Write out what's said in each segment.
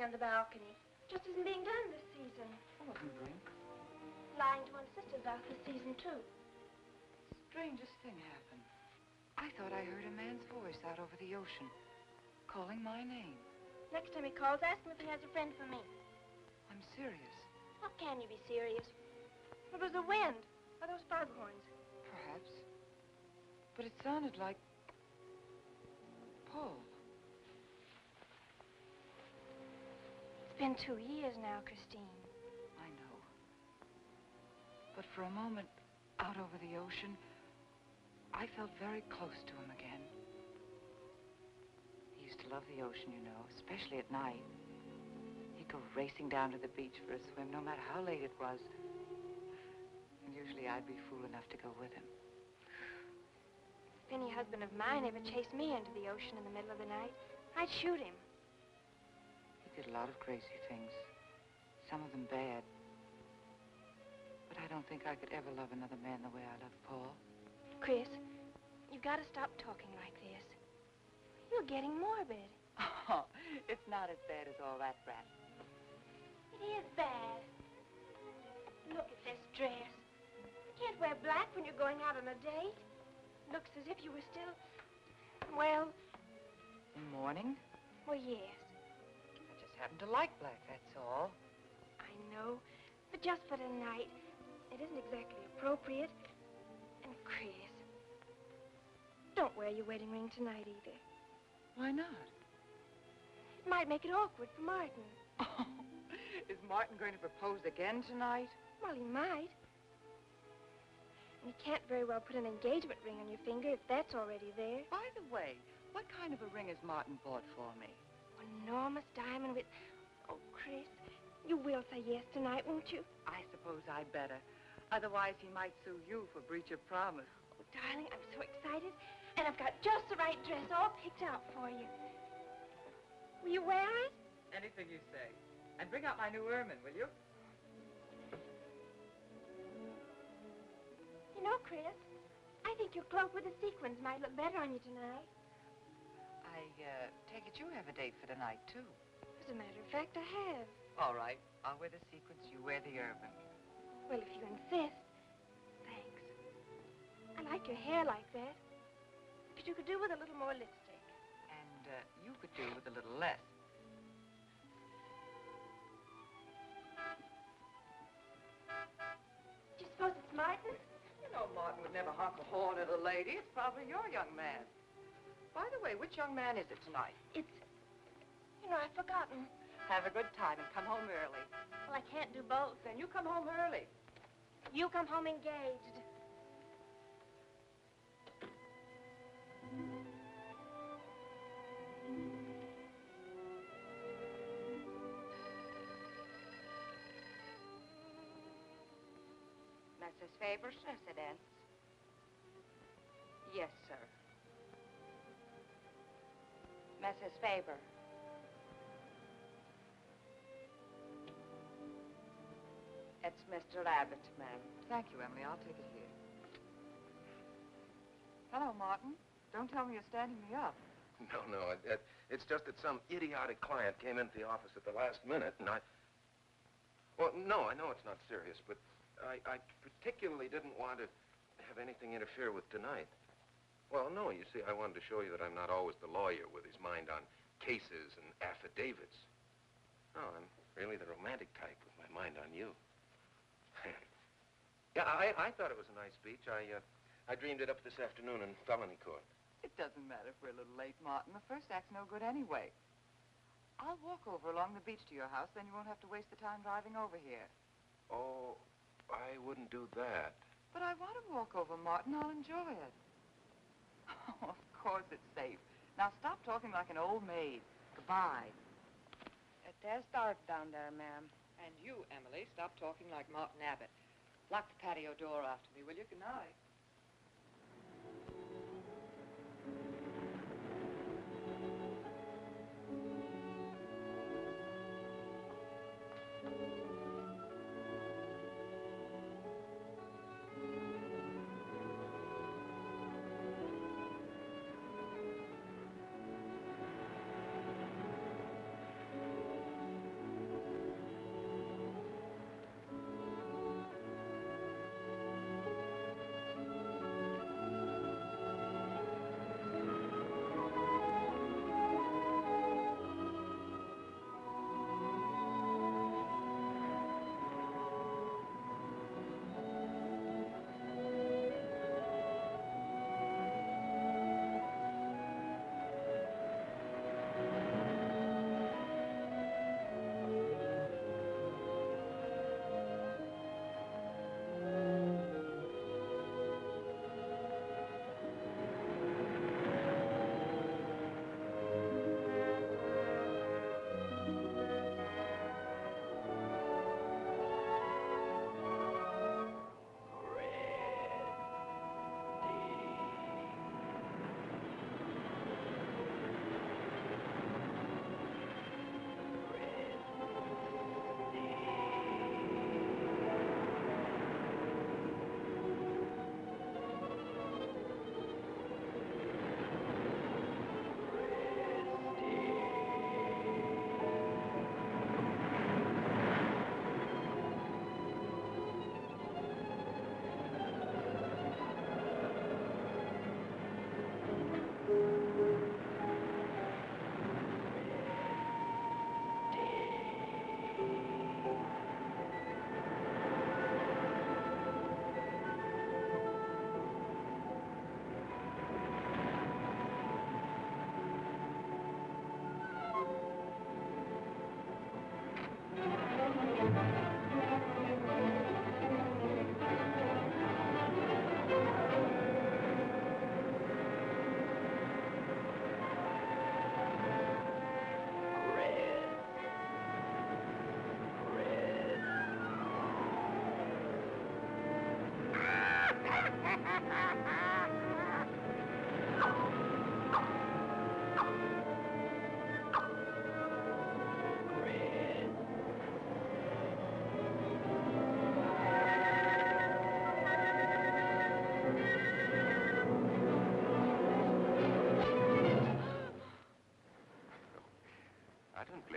sitting on the balcony. Just isn't being done this season. I wasn't drink. Lying to one's sisters out this season, too. Strangest thing happened. I thought I heard a man's voice out over the ocean, calling my name. Next time he calls, ask him if he has a friend for me. I'm serious. How can you be serious? It was the wind, or those foghorns. Perhaps. But it sounded like Paul. It's been 2 years now, Christine. I know. But for a moment, out over the ocean, I felt very close to him again. He used to love the ocean, you know, especially at night. He'd go racing down to the beach for a swim, no matter how late it was. And usually I'd be fool enough to go with him. If any husband of mine ever chased me into the ocean in the middle of the night, I'd shoot him. He did a lot of crazy things, some of them bad. But I don't think I could ever love another man the way I love Paul. Chris, you've got to stop talking like this. You're getting morbid. Oh, it's not as bad as all that, Brat. It is bad. Look at this dress. You can't wear black when you're going out on a date. Looks as if you were still, well... In mourning? Well, yes. I just happen to like black, that's all. I know, but just for tonight, it isn't exactly appropriate. And Chris, don't wear your wedding ring tonight either. Why not? It might make it awkward for Martin. Oh, is Martin going to propose again tonight? Well, he might. And you can't very well put an engagement ring on your finger if that's already there. By the way, what kind of a ring has Martin bought for me? An enormous diamond with... Oh, Chris, you will say yes tonight, won't you? I suppose I'd better. Otherwise, he might sue you for breach of promise. Oh, darling, I'm so excited. And I've got just the right dress all picked out for you. Will you wear it? Anything you say. And bring out my new ermine, will you? You know, Chris, I think your cloak with the sequins might look better on you tonight. I take it you have a date for tonight, too. As a matter of fact, I have. All right. I'll wear the sequins, you wear the ermine. Well, if you insist. Thanks. I like your hair like that. But you could do with a little more lipstick. And you could do with a little less. Do you suppose it's Martin? You know Martin would never honk a horn at a lady. It's probably your young man. By the way, which young man is it tonight? It's... You know, I've forgotten. Have a good time and come home early. Well, I can't do both. Then you come home early. You come home engaged. Mrs. Faber's residence? Yes, sir. Mrs. Faber. It's Mr. Abbott, ma'am. Thank you, Emily. I'll take it here. Hello, Martin. Don't tell me you're standing me up. No. It's just that some idiotic client came into the office at the last minute, and Well, no, I know it's not serious, but I particularly didn't want to have anything interfere with tonight. Well, no, you see, I wanted to show you that I'm not always the lawyer with his mind on cases and affidavits. No, I'm really the romantic type with my mind on you. Yeah, I thought it was a nice speech. I dreamed it up this afternoon in felony court. It doesn't matter if we're a little late, Martin. The first act's no good anyway. I'll walk over along the beach to your house, then you won't have to waste the time driving over here. Oh, I wouldn't do that. But I want to walk over, Martin. I'll enjoy it. Oh, of course it's safe. Now stop talking like an old maid. Goodbye. There's dark down there, ma'am. And you, Emily, stop talking like Martin Abbott. Lock the patio door after me, will you? Good night.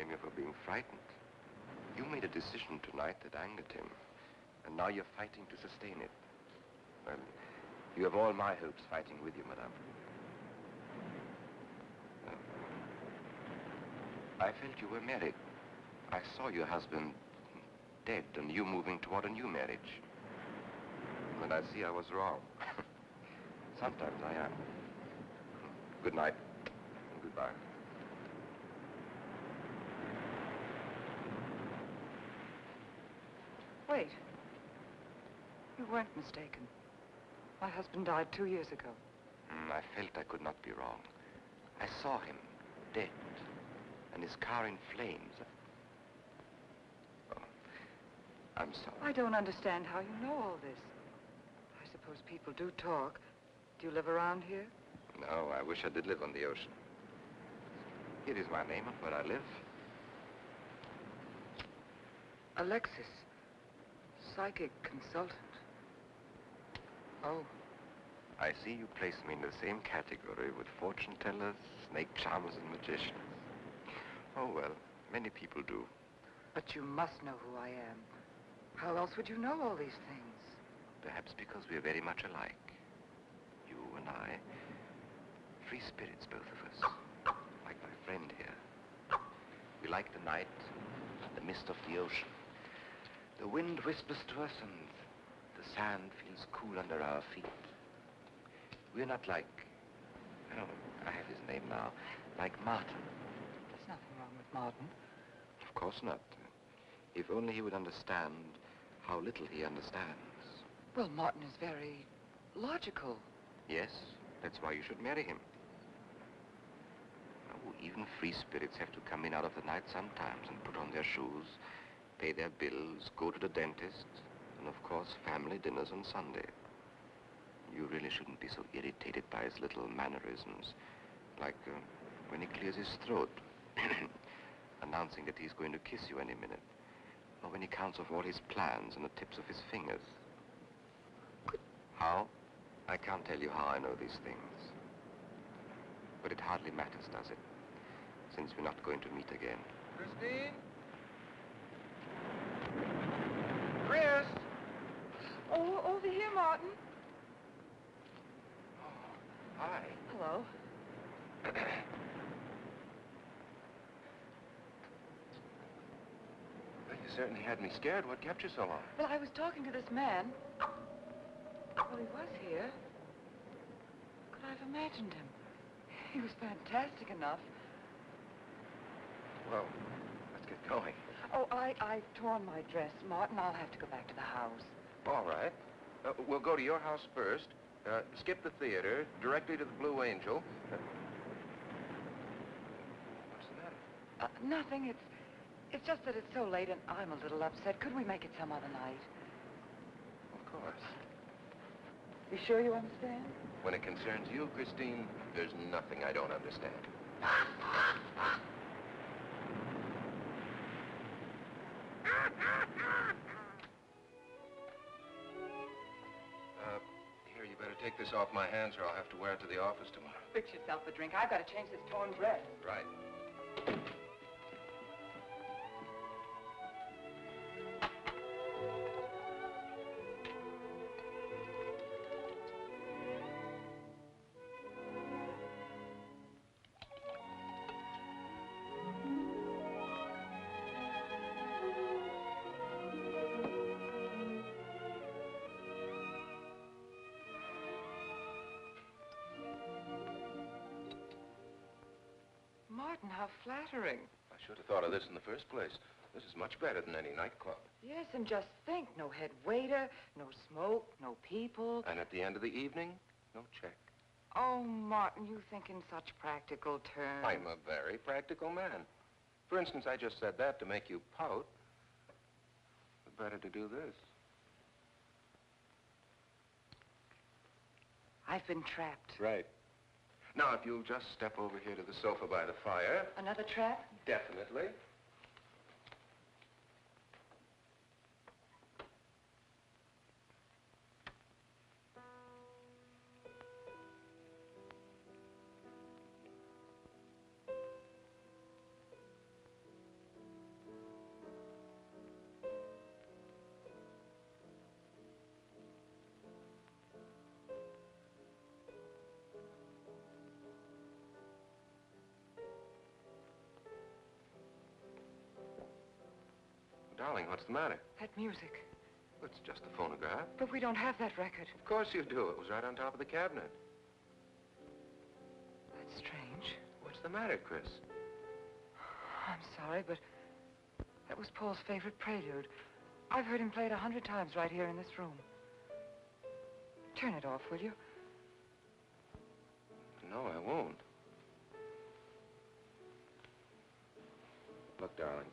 blame you for being frightened. You made a decision tonight that angered him, and now you're fighting to sustain it. Well, you have all my hopes fighting with you, madame. I felt you were married. I saw your husband dead and you moving toward a new marriage. And I see I was wrong. Sometimes I am. Good night. And goodbye. Wait. You weren't mistaken. My husband died 2 years ago. I felt I could not be wrong. I saw him, dead, and his car in flames. Oh, I'm sorry. I don't understand how you know all this. I suppose people do talk. Do you live around here? No, I wish I did live on the ocean. Here is my name and where I live. Alexis. Psychic consultant. Oh. I see you place me in the same category with fortune tellers, snake charmers, and magicians. Oh, well, many people do. But you must know who I am. How else would you know all these things? Perhaps because we're very much alike. You and I. Free spirits, both of us. Like my friend here. We like the night, the mist of the ocean. The wind whispers to us and the sand feels cool under our feet. We're not like, oh, I have his name now, like Martin. There's nothing wrong with Martin. Of course not. If only he would understand how little he understands. Well, Martin is very logical. Yes, that's why you should marry him. Oh, even free spirits have to come in out of the night sometimes and put on their shoes, pay their bills, go to the dentist, and of course, family dinners on Sunday. You really shouldn't be so irritated by his little mannerisms, like when he clears his throat, announcing that he's going to kiss you any minute, or when he counts off all his plans on the tips of his fingers. How? I can't tell you how I know these things. But it hardly matters, does it? Since we're not going to meet again. Christine? Chris! Oh, over here, Martin. Hi. Hello. Well, you certainly had me scared. What kept you so long? Well, I was talking to this man. Well, he was here. Could I have imagined him? He was fantastic enough. Well, let's get going. Oh, I've torn my dress, Martin. I'll have to go back to the house. All right. We'll go to your house first. Skip the theater, directly to the Blue Angel. What's the matter? Nothing. It's just that it's so late and I'm a little upset. Could we make it some other night? Of course. You sure you understand? When it concerns you, Christine, there's nothing I don't understand. Here, you better take this off my hands or I'll have to wear it to the office tomorrow. Fix yourself a drink. I've got to change this torn dress. Right. Martin, how flattering. I should have thought of this in the first place. This is much better than any nightclub. Yes, and just think, no head waiter, no smoke, no people. And at the end of the evening, no check. Oh, Martin, you think in such practical terms. I'm a very practical man. For instance, I just said that to make you pout. But better to do this. I've been trapped. Right. Now, if you'll just step over here to the sofa by the fire. Another trap? Definitely. Darling, what's the matter? That music. It's just a phonograph. But we don't have that record. Of course you do. It was right on top of the cabinet. That's strange. What's the matter, Chris? I'm sorry, but that was Paul's favorite prelude. I've heard him play it 100 times right here in this room. Turn it off, will you? No, I won't. Look, darling,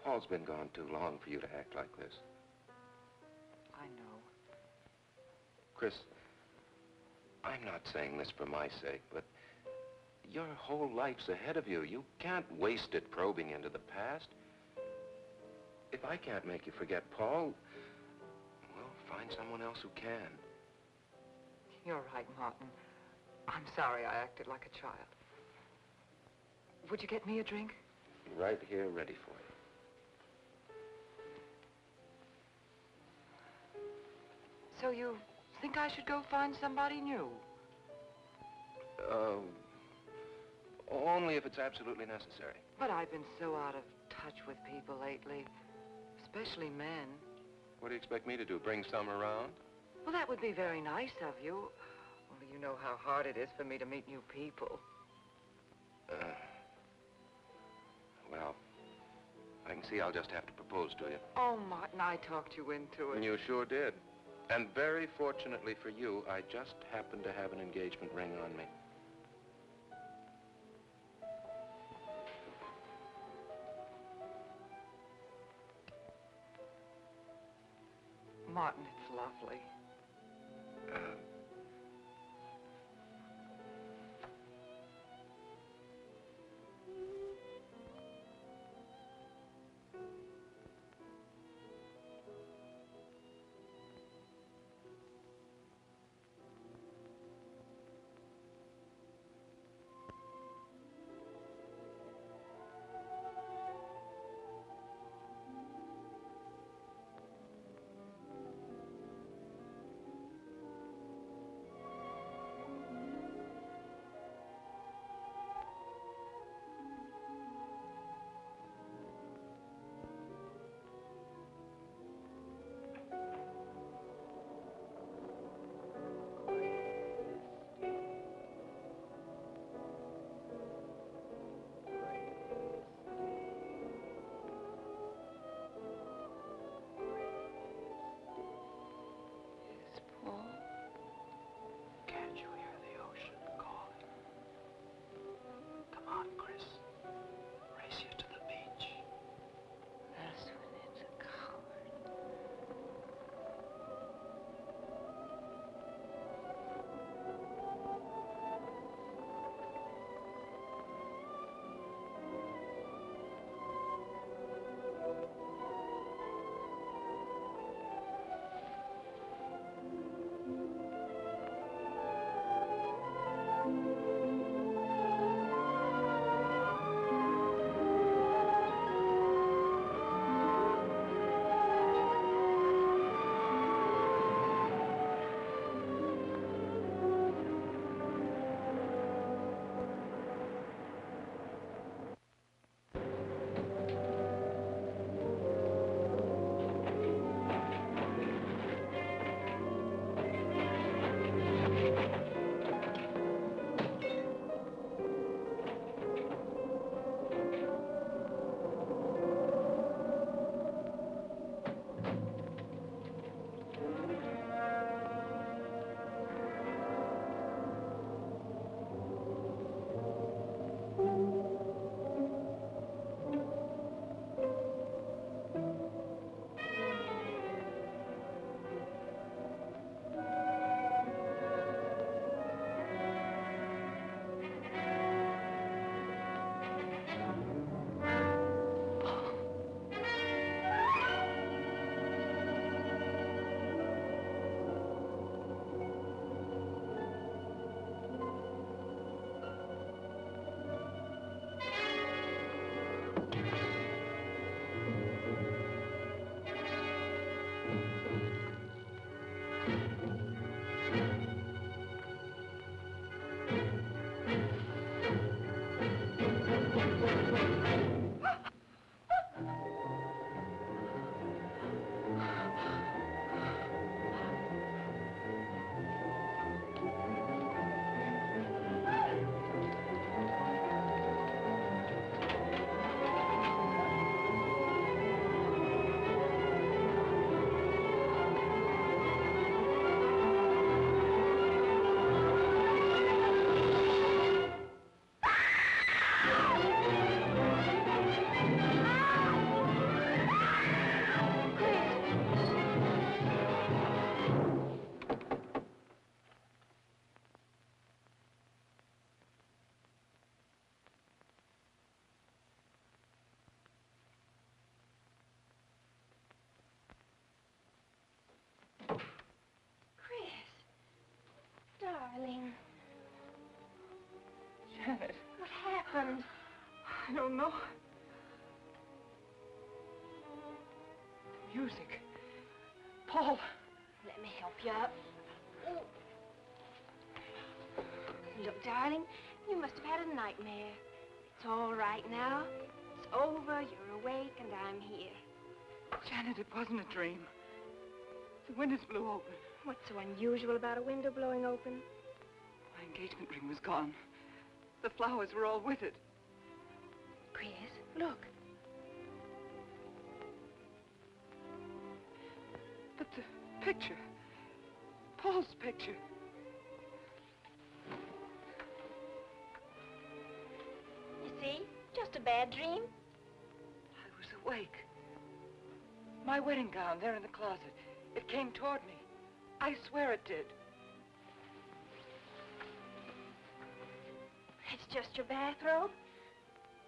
Paul's been gone too long for you to act like this. I know. Chris, I'm not saying this for my sake, but your whole life's ahead of you. You can't waste it probing into the past. If I can't make you forget Paul, well, find someone else who can. You're right, Martin. I'm sorry I acted like a child. Would you get me a drink? Right here, ready for you. So you think I should go find somebody new? Only if it's absolutely necessary. But I've been so out of touch with people lately, especially men. What do you expect me to do, bring some around? Well, that would be very nice of you. Only you know how hard it is for me to meet new people. Well, I can see I'll just have to propose to you. Oh, Martin, I talked you into it. And you sure did. And very fortunately for you, I just happened to have an engagement ring on me. Martin, it's lovely. Darling, Janet, what happened? I don't know. The music. Paul. Let me help you up. Oh. Look, darling, you must have had a nightmare. It's all right now. It's over, you're awake, and I'm here. Janet, it wasn't a dream. The windows blew open. What's so unusual about a window blowing open? My engagement ring was gone. The flowers were all with it. Chris, look. But the picture. Paul's picture. You see? Just a bad dream. I was awake. My wedding gown there in the closet. It came toward me. I swear it did. It's just your bathrobe.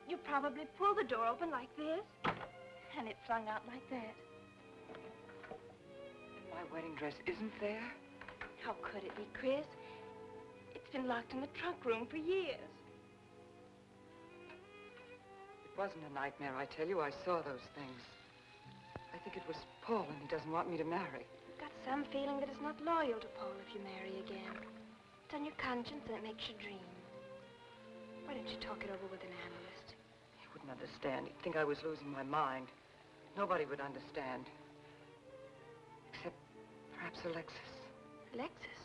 You probably pulled the door open like this, and it flung out like that. And my wedding dress isn't there? How could it be, Chris? It's been locked in the trunk room for years. It wasn't a nightmare, I tell you. I saw those things. I think it was Paul, and he doesn't want me to marry. I've got some feeling that it's not loyal to Paul if you marry again. It's on your conscience, and it makes you dream. Why don't you talk it over with an analyst? He wouldn't understand. He'd think I was losing my mind. Nobody would understand. Except perhaps Alexis. Alexis?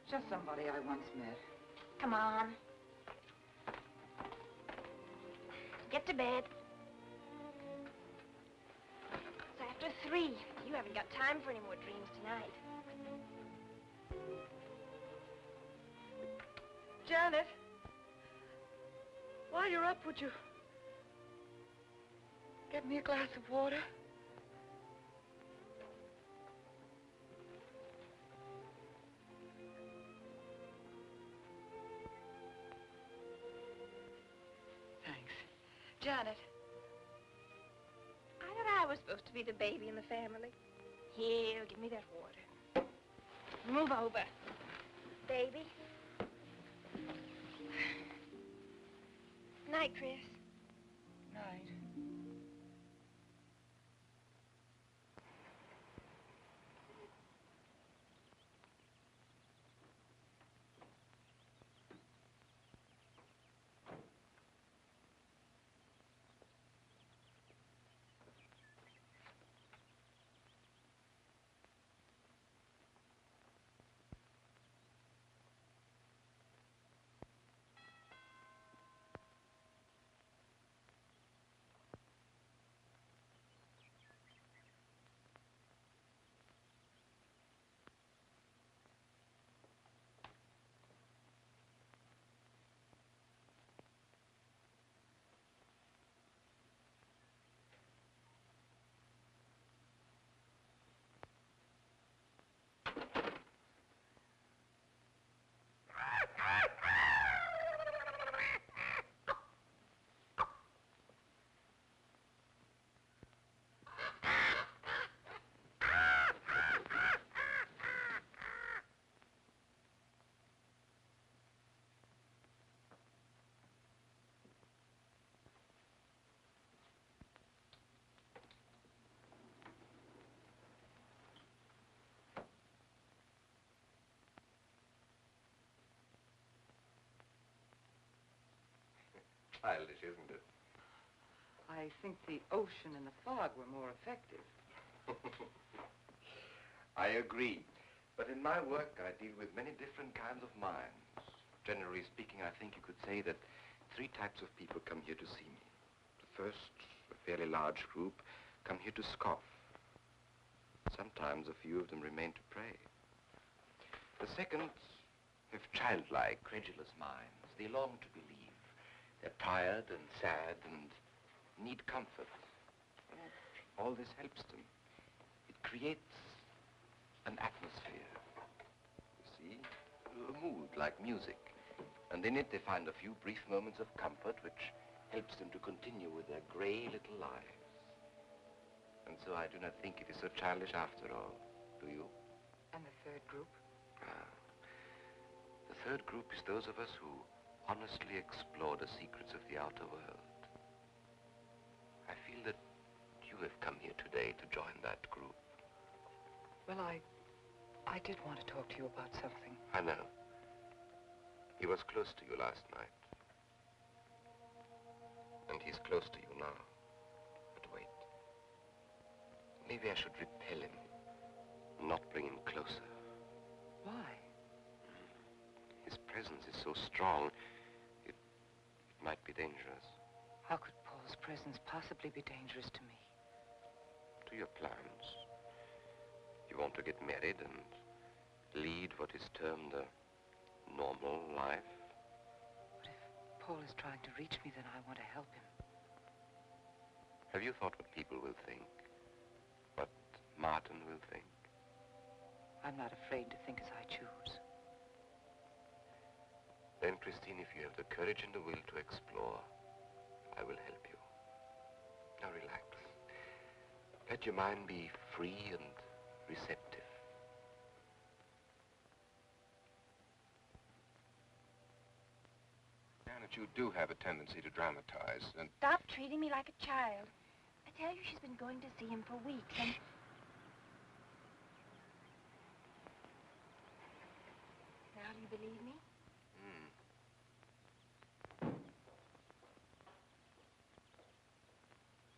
Just somebody I once met. Come on. Get to bed. It's after 3. You haven't got time for any more dreams tonight. Janet, while you're up, would you get me a glass of water? Thanks. Janet. I thought I was supposed to be the baby in the family. Here, give me that water. Move over. Baby. Night, Chris. Night. Childish, isn't it? I think the ocean and the fog were more effective. I agree. But in my work, I deal with many different kinds of minds. Generally speaking, I think you could say that 3 types of people come here to see me. The first, a fairly large group, come here to scoff. Sometimes a few of them remain to pray. The second have childlike, credulous minds. They long to believe. They're tired and sad and need comfort. And all this helps them. It creates an atmosphere. You see? A mood like music. And in it they find a few brief moments of comfort which helps them to continue with their gray little lives. And so I do not think it is so childish after all. Do you? And the third group? Ah. The third group is those of us who honestly explore the secrets of the outer world. I feel that you have come here today to join that group. Well, I did want to talk to you about something. I know. He was close to you last night. And he's close to you now. But wait. Maybe I should repel him, not bring him closer. Why? His presence is so strong, it might be dangerous. How could Paul's presence possibly be dangerous to me? To your plans. You want to get married and lead what is termed a normal life. But if Paul is trying to reach me, then I want to help him. Have you thought what people will think? What Martin will think? I'm not afraid to think as I choose. Then, Christine, if you have the courage and the will to explore, I will help you. Now relax. Let your mind be free and receptive. Janet, you do have a tendency to dramatize, and... Stop treating me like a child. I tell you, she's been going to see him for weeks, and... Now, do you believe me?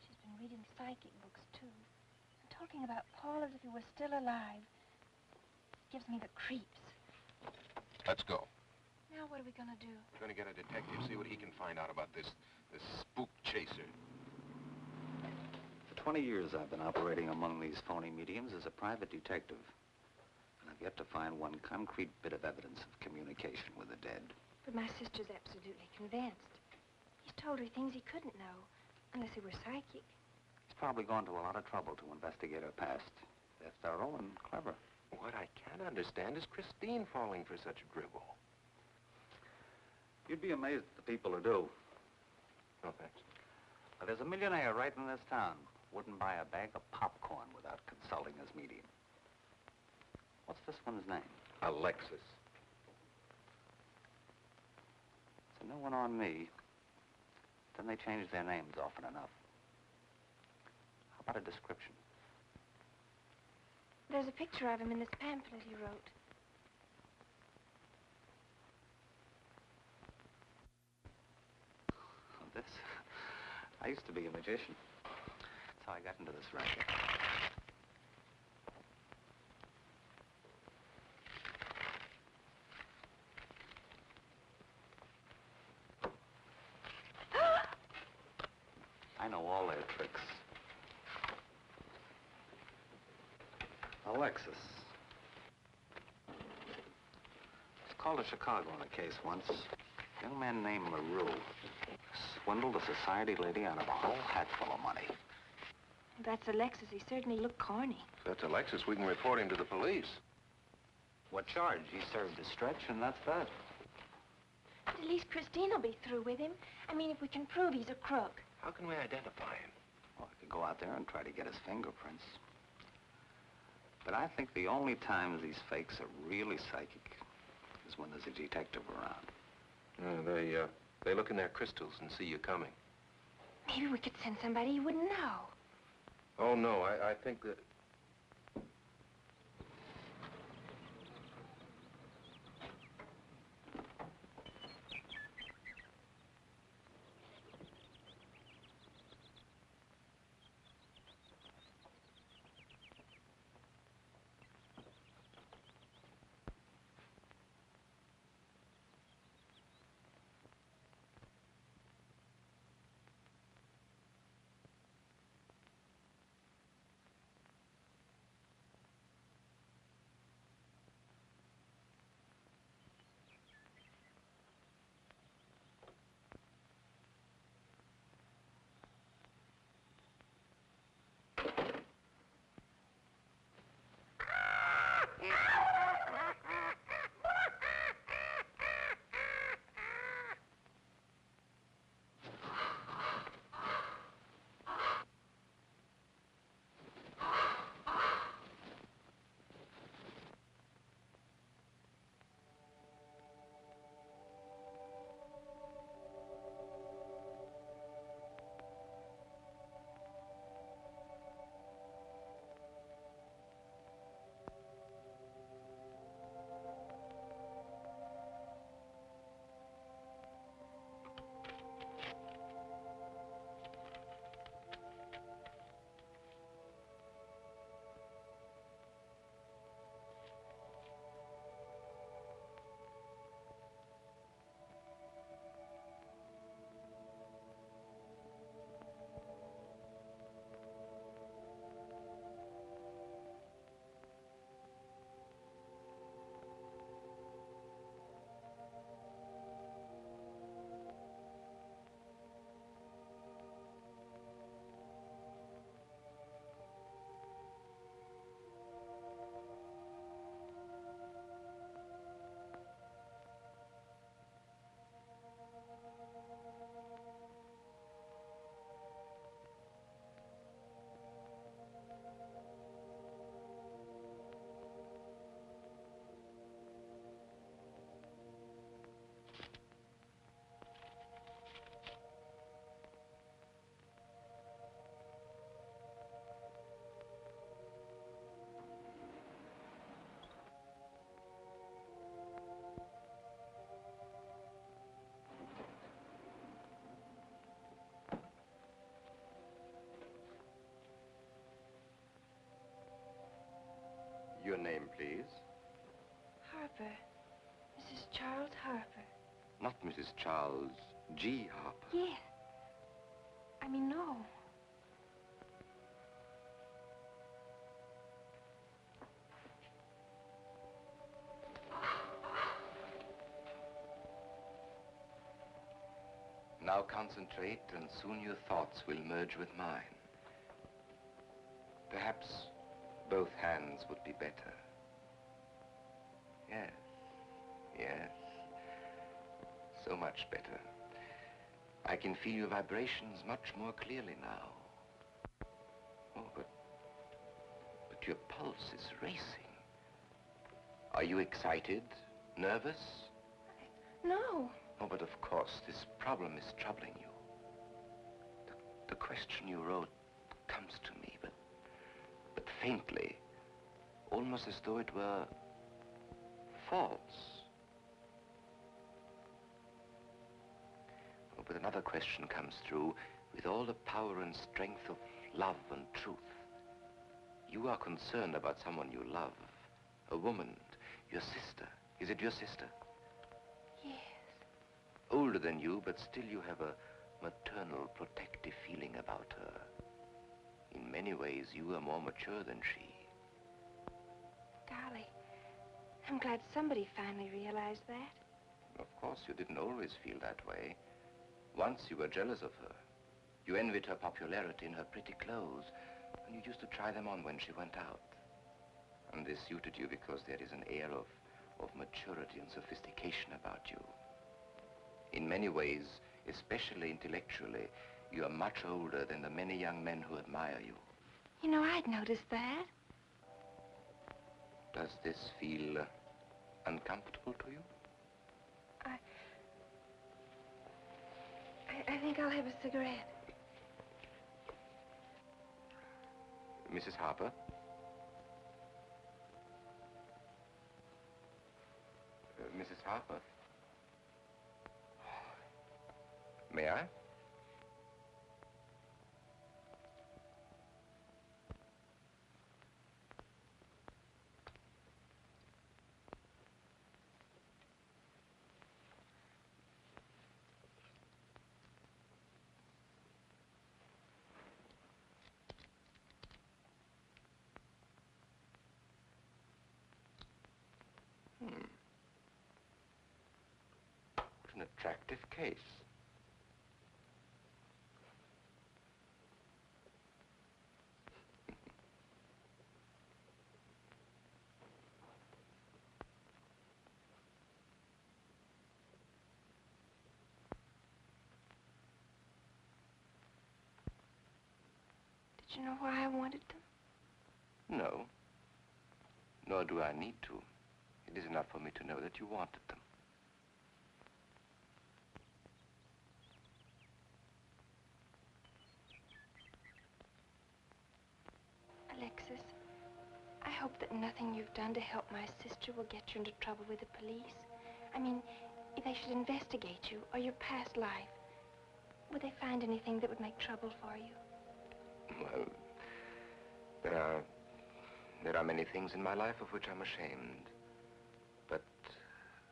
She's been reading psychic books, too. And talking about Paul as if he were still alive. It gives me the creeps. Let's go. Now, what are we gonna do? We're gonna get a detective, see what he can find out about this spook chaser. For 20 years, I've been operating among these phony mediums as a private detective. And I've yet to find one concrete bit of evidence of communication with the dead. But my sister's absolutely convinced. He's told her things he couldn't know, unless he were psychic. He's probably gone to a lot of trouble to investigate her past. They're thorough and clever. What I can't understand is Christine falling for such drivel. You'd be amazed at the people who do. No, thanks. Well, there's a millionaire right in this town. Wouldn't buy a bag of popcorn without consulting his medium. What's this one's name? Alexis. It's a new one on me. Then they change their names often enough. How about a description? There's a picture of him in this pamphlet he wrote. This? I used to be a magician. That's how I got into this racket. I know all their tricks. Alexis. It's called to Chicago on a case once. A young man named LaRue swindled a society lady out of a whole hatful of money. That's Alexis. He certainly looked corny. If that's Alexis, we can report him to the police. What charge? He served his stretch, and that's that. But at least Christine will be through with him. I mean, if we can prove he's a crook. How can we identify him? Well, I could go out there and try to get his fingerprints. But I think the only times these fakes are really psychic is when there's a detective around. They look in their crystals and see you coming. Maybe we could send somebody you wouldn't know. Oh, no, I think that... Mrs. Charles G. Harper? Yes. I mean, no. Now concentrate, and soon your thoughts will merge with mine. Perhaps both hands would be better. Yes, yes. So much better. I can feel your vibrations much more clearly now. Oh, but your pulse is racing. Are you excited? Nervous? No. Oh, but of course, this problem is troubling you. The question you wrote comes to me, but faintly, almost as though it were false. Oh, but another question comes through with all the power and strength of love and truth. You are concerned about someone you love, a woman, your sister. Is it your sister? Yes. Older than you, but still you have a maternal, protective feeling about her. In many ways, you are more mature than she. Golly, I'm glad somebody finally realized that. Of course, you didn't always feel that way. Once you were jealous of her. You envied her popularity in her pretty clothes, and you used to try them on when she went out. And this suited you because there is an air of maturity and sophistication about you. In many ways, especially intellectually, you are much older than the many young men who admire you. You know, I'd noticed that. Does this feel uncomfortable to you? I think I'll have a cigarette. Mrs. Harper? Mrs. Harper? May I? What an attractive case. Did you know why I wanted them? No. Nor do I need to. It is enough for me to know that you wanted them. Alexis, I hope that nothing you've done to help my sister will get you into trouble with the police. I mean, if they should investigate you or your past life, would they find anything that would make trouble for you? Well, there are many things in my life of which I'm ashamed. But,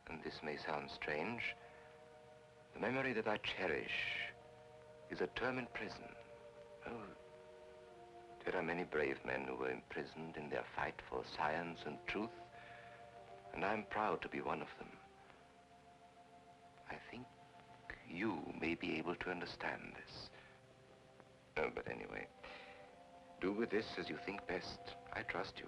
and this may sound strange, the memory that I cherish is a term in prison. Oh, there are many brave men who were imprisoned in their fight for science and truth, and I'm proud to be one of them. I think you may be able to understand this. Oh, but anyway, do with this as you think best. I trust you.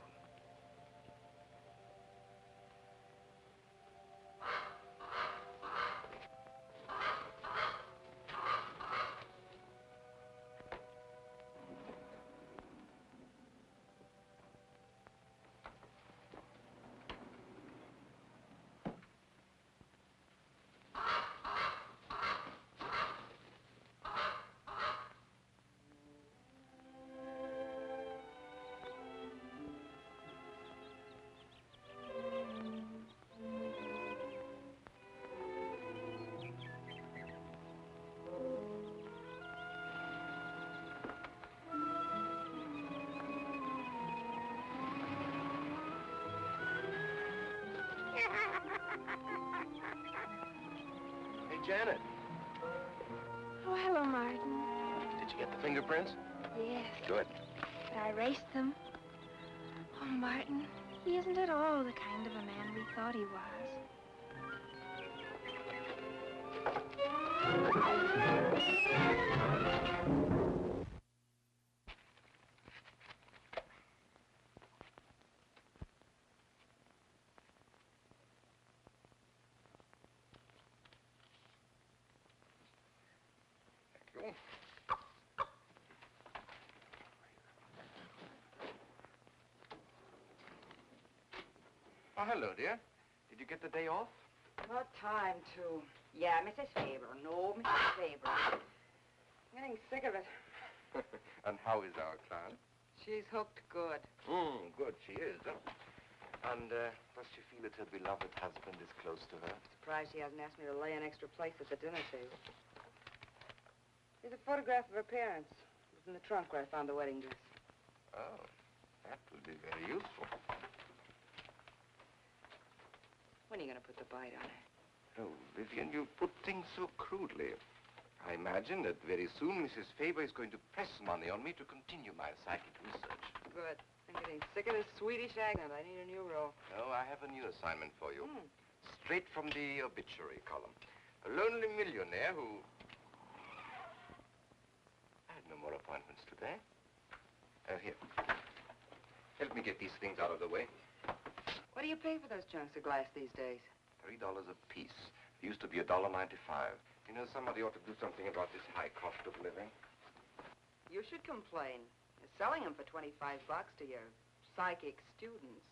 Janet. Oh, hello, Martin. Did you get the fingerprints? Yes, Good. but I erased them. Oh, Martin, he isn't at all the kind of a man we thought he was. Thank you. Oh, hello, dear. Did you get the day off? What time to? Yeah, Mrs. Faber. No, Mrs. Faber. I'm getting sick of it. And how is our client? She's hooked good. Good, she is. Huh? And does she feel that her beloved husband is close to her? Surprised she hasn't asked me to lay an extra place at the dinner table. Here's a photograph of her parents. It was in the trunk where I found the wedding dress. Oh, that would be very useful. When are you going to put the bite on her? Oh, Vivian, you put things so crudely. I imagine that very soon Mrs. Faber is going to press money on me to continue my psychic research. Good. I'm getting sick of this Swedish accent. I need a new role. No, I have a new assignment for you. Straight from the obituary column. A lonely millionaire who... I had no more appointments today. Here. Help me get these things out of the way. What do you pay for those chunks of glass these days? $3 a piece. It used to be $1.95. You know, somebody ought to do something about this high cost of living. You should complain. You're selling them for 25 bucks to your psychic students.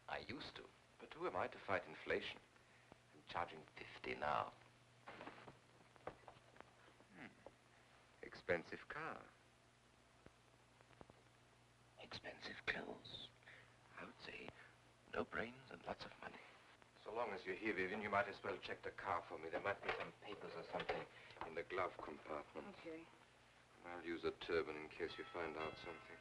I used to. But who am I to fight inflation? I'm charging 50 now. Expensive car. Expensive clothes. I would say no brains and lots of money. So long as you're here, Vivian, you might as well check the car for me. There might be some papers or something in the glove compartment. Okay. I'll use a turban in case you find out something.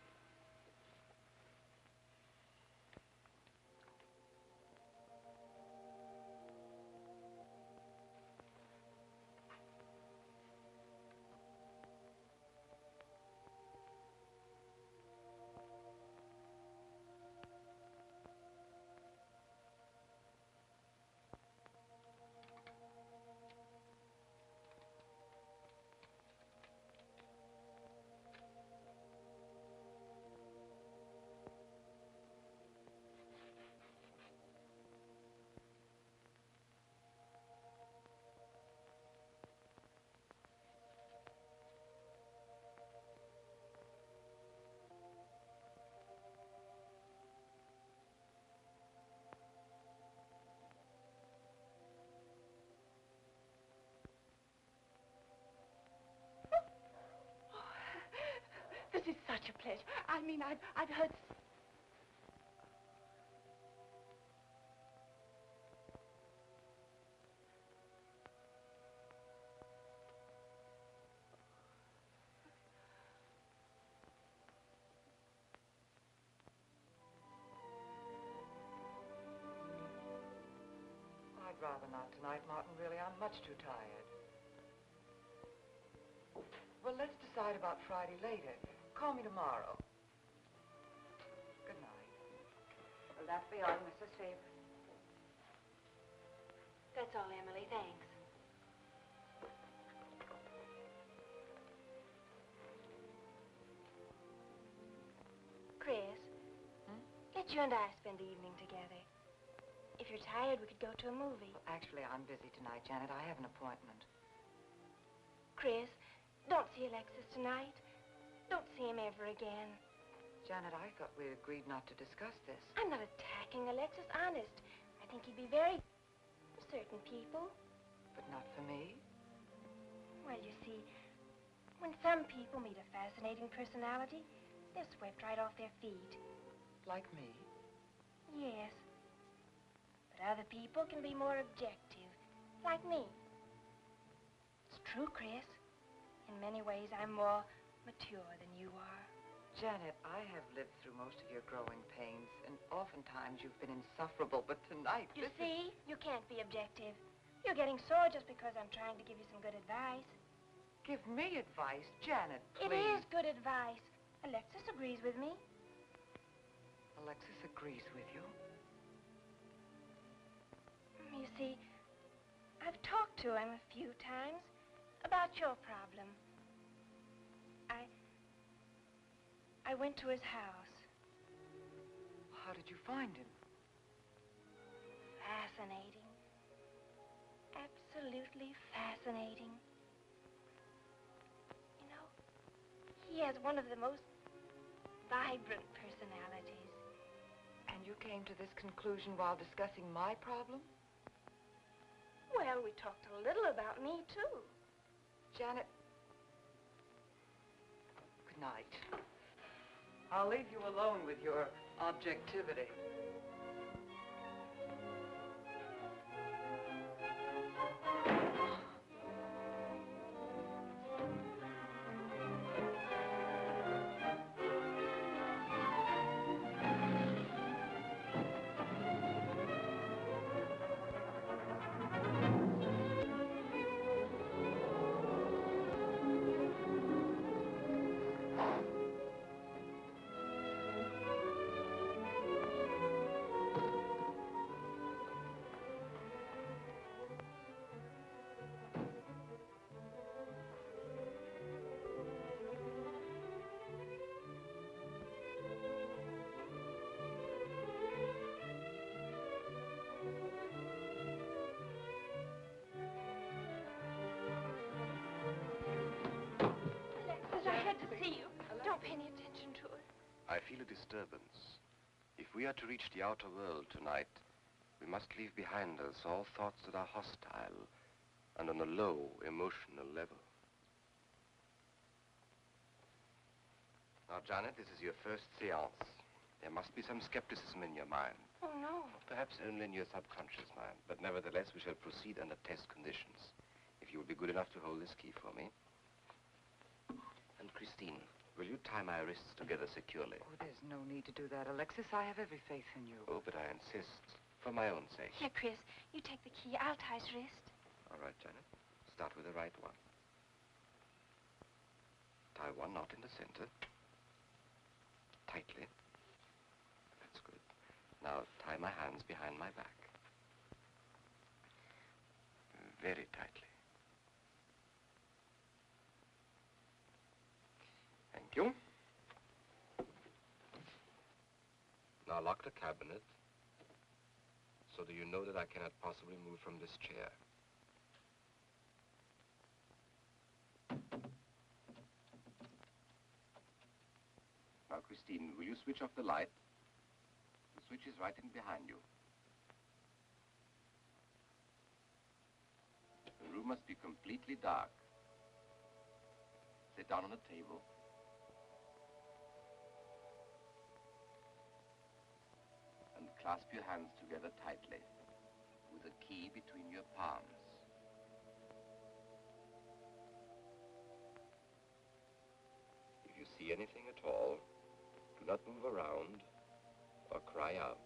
This is such a pleasure. I mean, I've heard... I'd rather not tonight, Martin, really. I'm much too tired. Well, let's decide about Friday later. Call me tomorrow. Good night. Will that be all, Mrs. Faber? That's all, Emily. Thanks. Chris, let you and I spend the evening together. If you're tired, we could go to a movie. Well, actually, I'm busy tonight, Janet. I have an appointment. Chris, don't see Alexis tonight. Don't see him ever again. Janet, I thought we agreed not to discuss this. I'm not attacking Alexis, honest. I think he'd be very... for certain people. But not for me? Well, you see, when some people meet a fascinating personality, they're swept right off their feet. Like me? Yes. But other people can be more objective, like me. It's true, Chris. In many ways, I'm more mature than you are. Janet, I have lived through most of your growing pains, and oftentimes you've been insufferable, but tonight, You see, you can't be objective. You're getting sore just because I'm trying to give you some good advice. Give me advice, Janet, please. It is good advice. Alexis agrees with me. Alexis agrees with you? You see, I've talked to him a few times about your problem. I went to his house. How did you find him? Fascinating. Absolutely fascinating. You know, he has one of the most vibrant personalities. And you came to this conclusion while discussing my problem? Well, we talked a little about me, too. Janet, good night. I'll leave you alone with your objectivity. I feel a disturbance. If we are to reach the outer world tonight, we must leave behind us all thoughts that are hostile and on a low emotional level. Now, Janet, this is your first seance. There must be some skepticism in your mind. Oh, no. Perhaps only in your subconscious mind, but nevertheless, we shall proceed under test conditions. If you will be good enough to hold this key for me. And Christine, will you tie my wrists together securely? Oh, there's no need to do that, Alexis. I have every faith in you. Oh, but I insist, for my own sake. Here, Chris, you take the key. I'll tie his wrist. All right, Janet. Start with the right one. Tie one knot in the center. Tightly. That's good. Now, tie my hands behind my back. Very tightly. Thank you. Now lock the cabinet so that you know that I cannot possibly move from this chair. Now, Christine, will you switch off the light? The switch is right in behind you. The room must be completely dark. Sit down on a table. And clasp your hands together tightly, with a key between your palms. If you see anything at all, do not move around or cry out.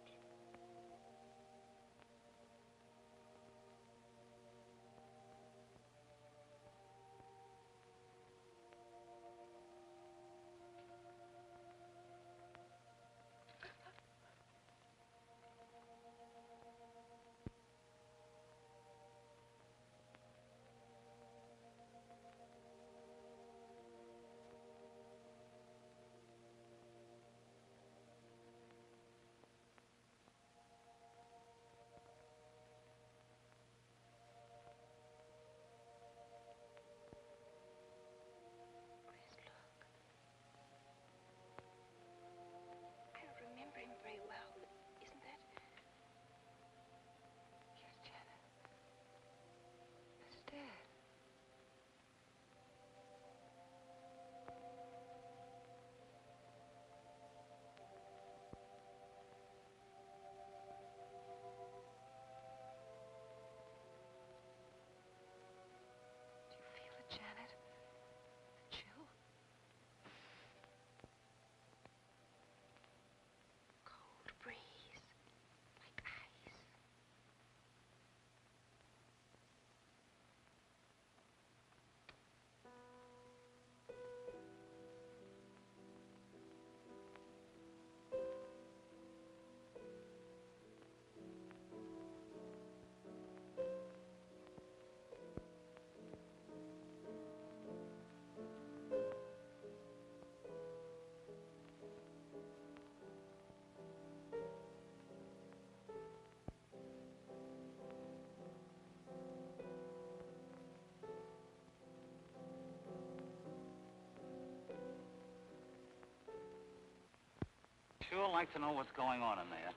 like to know what's going on in there.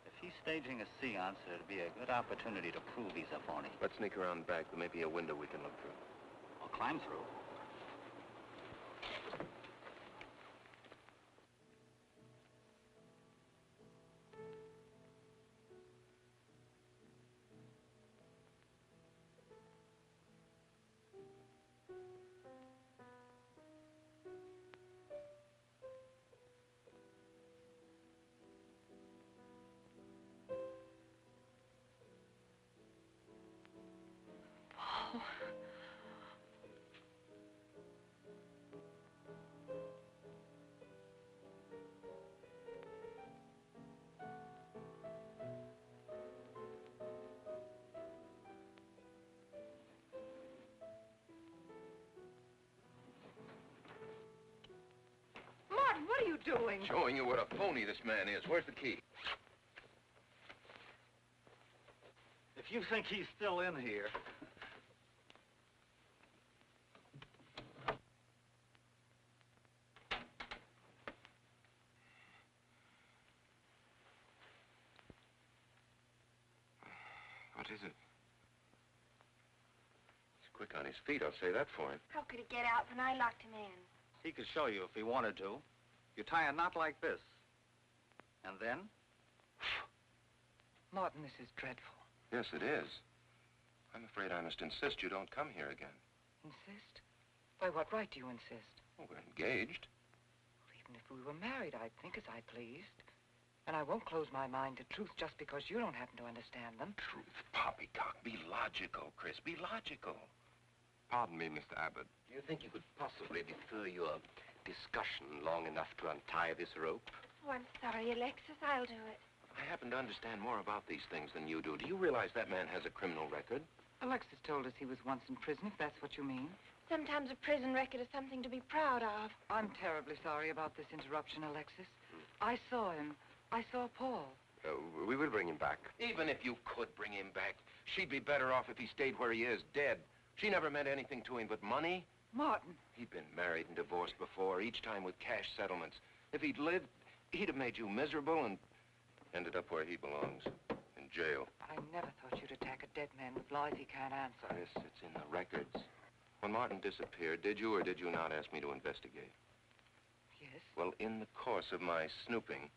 If he's staging a seance, it'd be a good opportunity to prove he's a phony. Let's sneak around back. There may be a window we can look through. Or climb through. Martin, what are you doing? Showing you what a phony this man is. Where's the key? If you think he's still in here... What is it? He's quick on his feet, I'll say that for him. How could he get out when I locked him in? He could show you if he wanted to. You tie a knot like this. And then? Martin, this is dreadful. Yes, it is. I'm afraid I must insist you don't come here again. Insist? By what right do you insist? Oh, we're engaged. Well, even if we were married, I'd think as I pleased. And I won't close my mind to truth just because you don't happen to understand them. Truth, poppycock. Be logical, Chris. Be logical. Pardon me, Mr. Abbott. Do you think you could possibly defer your discussion long enough to untie this rope? Oh, I'm sorry, Alexis. I'll do it. I happen to understand more about these things than you do. Do you realize that man has a criminal record? Alexis told us he was once in prison, if that's what you mean. Sometimes a prison record is something to be proud of. I'm terribly sorry about this interruption, Alexis. I saw him. I saw Paul. We will bring him back. Even if you could bring him back, she'd be better off if he stayed where he is, dead. She never meant anything to him but money. Martin. He'd been married and divorced before, each time with cash settlements. If he'd lived, he'd have made you miserable and ended up where he belongs, in jail. I never thought you'd attack a dead man with lies he can't answer. Yes, it's in the records. When Martin disappeared, did you or did you not ask me to investigate? Yes? Well, in the course of my snooping,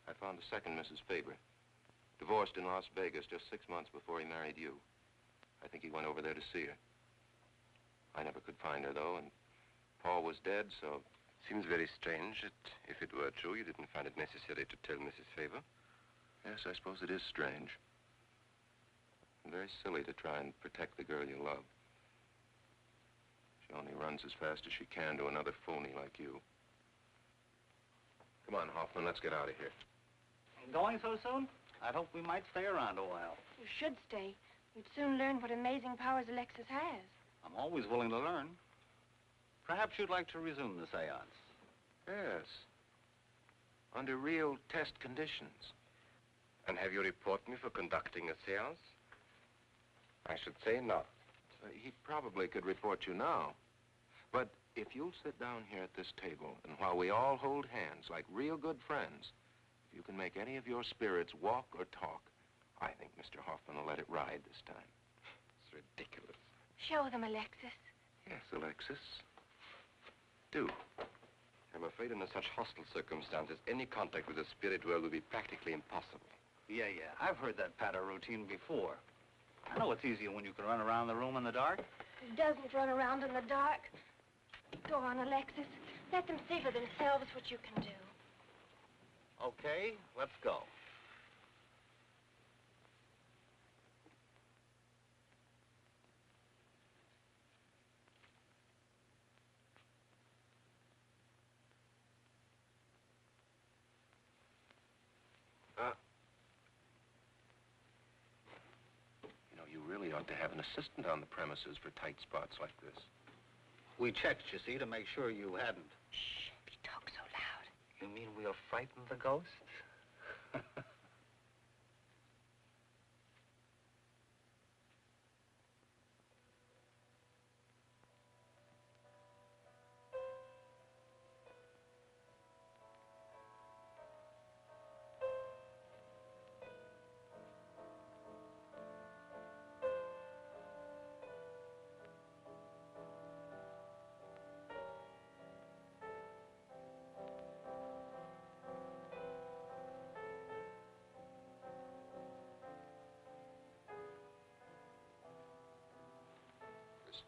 I found a second Mrs. Faber, divorced in Las Vegas just 6 months before he married you. I think he went over there to see her. I never could find her, though, and Paul was dead, so... Seems very strange that if it were true, you didn't find it necessary to tell Mrs. Faber. Yes, I suppose it is strange. And very silly to try and protect the girl you love. She only runs as fast as she can to another phony like you. Come on, Hoffman, let's get out of here. Going so soon? I'd hope we might stay around a while. You should stay. You'd soon learn what amazing powers Alexis has. I'm always willing to learn. Perhaps you'd like to resume the seance. Yes. Under real test conditions. And have you report me for conducting a seance? I should say not. He probably could report you now. But if you'll sit down here at this table, and while we all hold hands like real good friends, if you can make any of your spirits walk or talk, I think Mr. Hoffman will let it ride this time. It's ridiculous. Show them, Alexis. Yes, Alexis. Do. I'm afraid under such hostile circumstances, any contact with the spirit world would be practically impossible. Yeah. I've heard that patter routine before. I know it's easier when you can run around the room in the dark. Who doesn't run around in the dark? Go on, Alexis. Let them see for themselves what you can do. Okay, let's go. You really ought to have an assistant on the premises for tight spots like this. We checked, you see, to make sure you hadn't. Shh, you talk so loud. You mean we'll frighten the ghosts?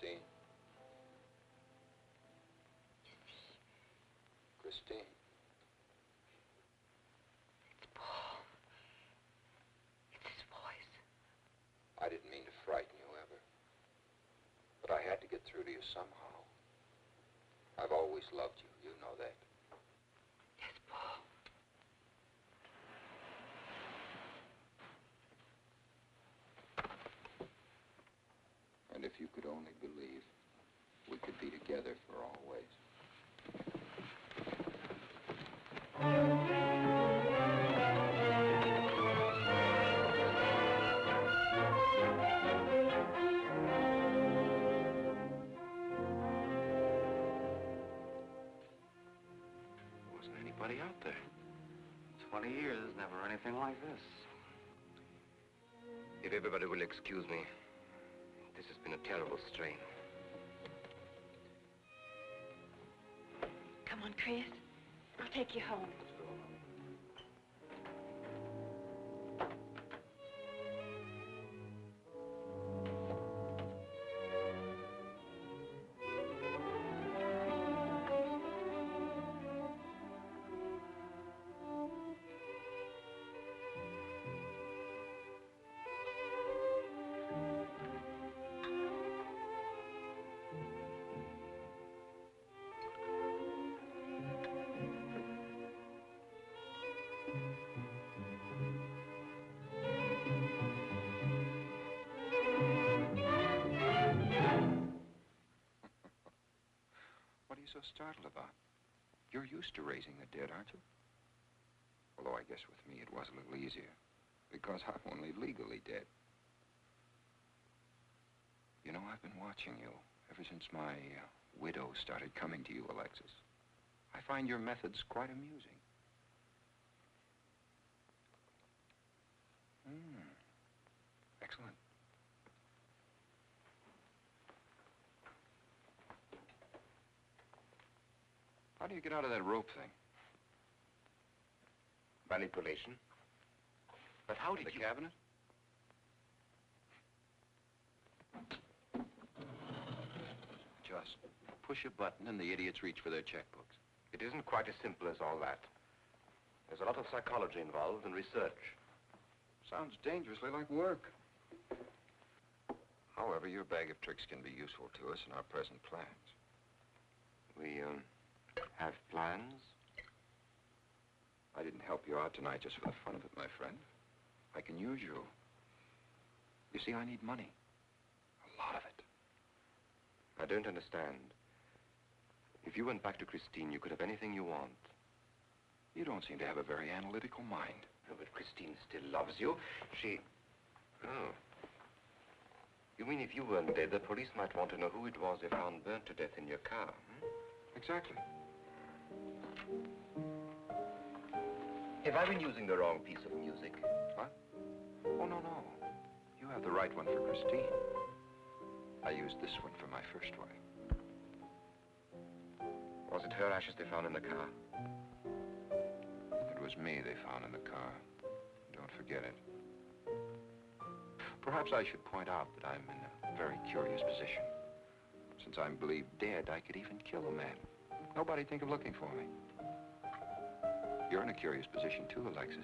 Christine. Christine. It's Paul. It's his voice. I didn't mean to frighten you ever, but I had to get through to you somehow. I've always loved you. You know that. Yes, Paul. And if you could only believe, we could be together for always. Wasn't anybody out there. 20 years, never anything like this. If everybody will excuse me, this has been a terrible strain. Come on, Chris. I'll take you home. What are you so startled about? You're used to raising the dead, aren't you? Although I guess with me it was a little easier, because I'm only legally dead. You know, I've been watching you ever since my widow started coming to you, Alexis. I find your methods quite amusing. Excellent. How do you get out of that rope thing? Manipulation. But how did The you... cabinet? Just push a button and the idiots reach for their checkbooks. It isn't quite as simple as all that. There's a lot of psychology involved and research. Sounds dangerously like work. However, your bag of tricks can be useful to us in our present plans. We, have plans? I didn't help you out tonight just for the fun of it, my friend. I can use you. You see, I need money. A lot of it. I don't understand. If you went back to Christine, you could have anything you want. You don't seem to have a very analytical mind. No, but Christine still loves you. She... Oh. You mean if you weren't dead, the police might want to know who it was they found burnt to death in your car, hmm? Exactly. Have I been using the wrong piece of music? What? Oh, no. You have the right one for Christine. I used this one for my first wife. Was it her ashes they found in the car? It was me they found in the car. Don't forget it. Perhaps I should point out that I'm in a very curious position. Since I'm believed dead, I could even kill a man. Nobody'd think of looking for me. You're in a curious position too, Alexis.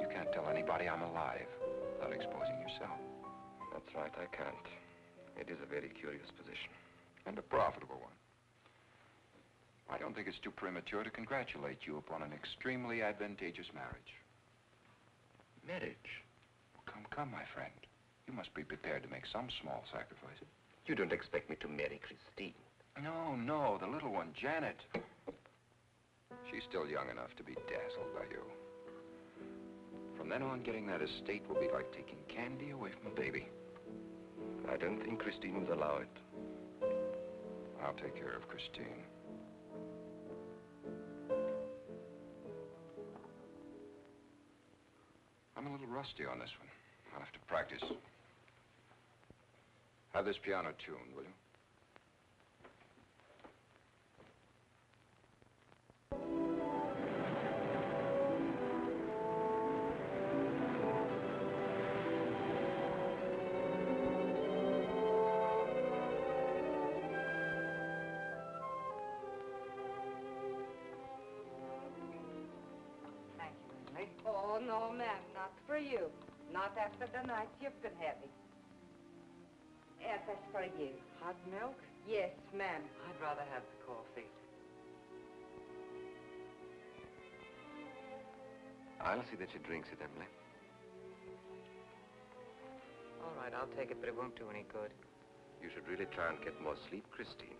You can't tell anybody I'm alive without exposing yourself. That's right, I can't. It is a very curious position. And a profitable one. I don't think it's too premature to congratulate you upon an extremely advantageous marriage. Marriage? Come, my friend. You must be prepared to make some small sacrifices. You don't expect me to marry Christine? No, the little one, Janet. She's still young enough to be dazzled by you. From then on, getting that estate will be like taking candy away from a baby. I don't think Christine would allow it. I'll take care of Christine. I'm a little rusty on this one. I'll have to practice. Have this piano tuned, will you? no, ma'am. Not for you. Not after the night you've been having. Yes, that's for you. Hot milk? Yes, ma'am. I'd rather have the coffee. I'll see that she drinks it, Emily. All right, I'll take it, but it won't do any good. You should really try and get more sleep, Christine.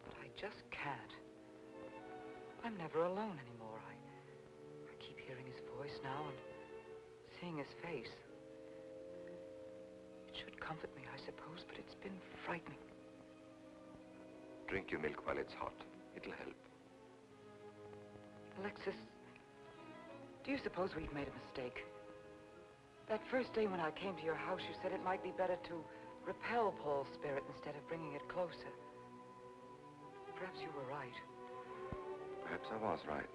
But I just can't. I'm never alone anymore. I keep hearing his voice now and seeing his face. It should comfort me, I suppose, but it's been frightening. Drink your milk while it's hot. It'll help. Alexis, do you suppose we've made a mistake? That first day when I came to your house, you said it might be better to repel Paul's spirit instead of bringing it closer. Perhaps you were right. Perhaps I was right.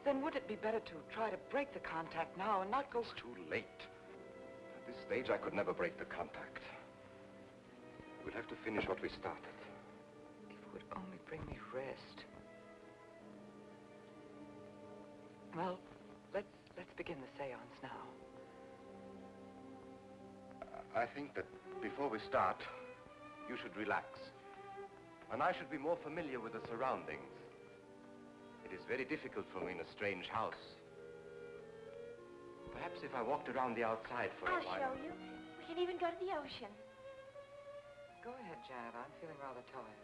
Then would it be better to try to break the contact now and not go... It's too late. At this stage, I could never break the contact. We'll have to finish what we started. If it would only bring me rest. Well, let's begin the seance now. I think that before we start, you should relax. And I should be more familiar with the surroundings. It is very difficult for me in a strange house. Perhaps if I walked around the outside for a while... I'll show you. We can even go to the ocean. Go ahead, Janet. I'm feeling rather tired.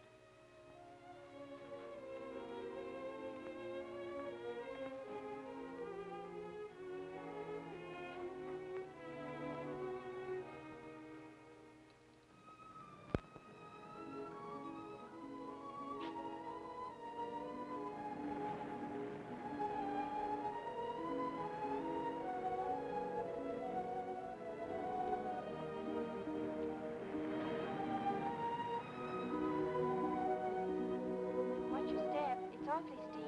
Watch your step. It's awfully steep.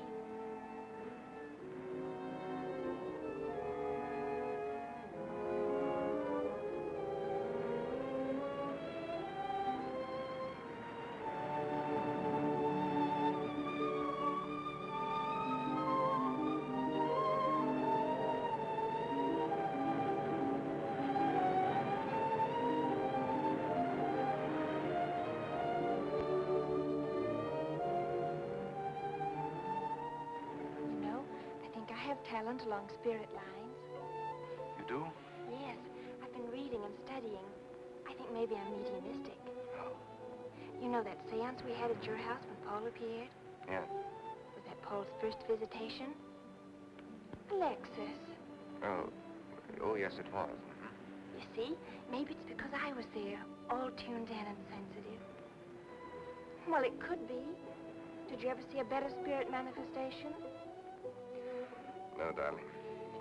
You know, I think I have talent along spirit lines. You do? Yes, I've been reading and studying. I think maybe I'm mediumistic. Oh. You know that seance we had at your house when Paul appeared? Yeah. Was that Paul's first visitation? Alexis. Oh, yes, it was. You see, maybe it's because I was there, all tuned in and sensitive. Well, it could be. Did you ever see a better spirit manifestation? No, darling.